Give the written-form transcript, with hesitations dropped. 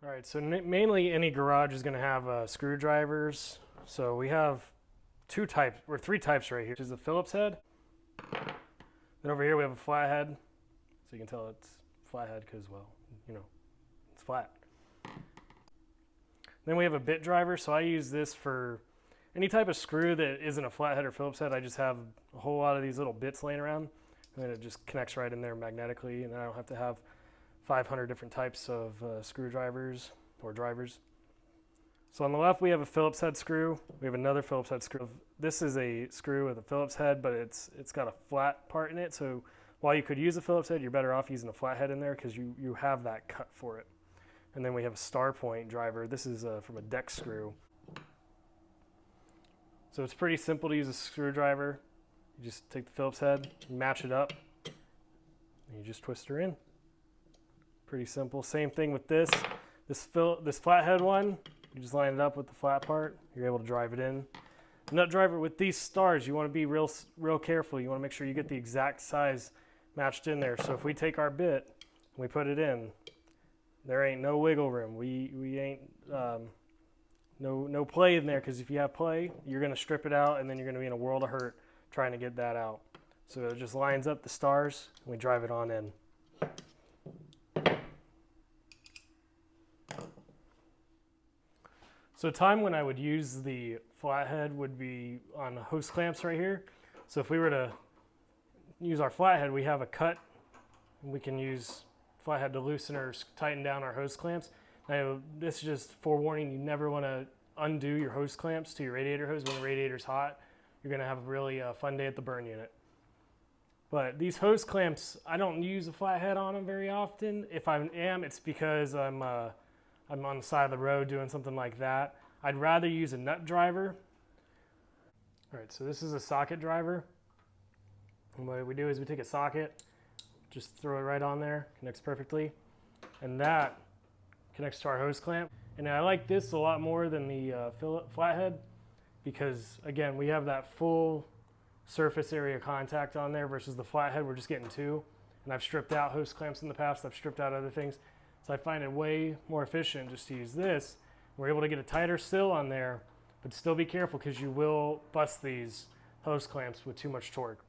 All right, so mainly any garage is going to have screwdrivers. So we have two types, or three types right here, which is a Phillips head. Then over here we have a flathead. So you can tell it's flathead because, well, you know, it's flat. Then we have a bit driver. So I use this for any type of screw that isn't a flathead or Phillips head. I just have a whole lot of these little bits laying around, and then it just connects right in there magnetically, and then I don't have to have 500 different types of screwdrivers or drivers. So on the left we have a Phillips head screw. We have another Phillips head screw. This is a screw with a Phillips head, but it's got a flat part in it. So while you could use a Phillips head, you're better off using a flat head in there because you have that cut for it. And then we have a star point driver. This is from a deck screw. So it's pretty simple to use a screwdriver. You just take the Phillips head, match it up, and you just twist her in. Pretty simple. Same thing with this flathead one. You just line it up with the flat part. You're able to drive it in. Nut driver with these stars, you want to be real careful. You want to make sure you get the exact size matched in there. So if we take our bit and we put it in, there ain't no wiggle room. We ain't no play in there, because if you have play, you're going to strip it out and then you're going to be in a world of hurt trying to get that out. So it just lines up the stars and we drive it on in. So a time when I would use the flathead would be on the hose clamps right here. So if we were to use our flathead, we have a cut, and we can use flathead to loosen or tighten down our hose clamps. Now this is just forewarning, you never want to undo your hose clamps to your radiator hose when the radiator's hot. You're going to have a really fun day at the burn unit. But these hose clamps, I don't use a flathead on them very often. If I am, it's because I'm on the side of the road doing something like that. I'd rather use a nut driver. All right, so this is a socket driver. And what we do is we take a socket, just throw it right on there, connects perfectly. And that connects to our hose clamp. And I like this a lot more than the flathead because, again, we have that full surface area contact on there versus the flathead, we're just getting two. And I've stripped out hose clamps in the past, I've stripped out other things. So I find it way more efficient just to use this. We're able to get a tighter seal on there, but still be careful because you will bust these hose clamps with too much torque.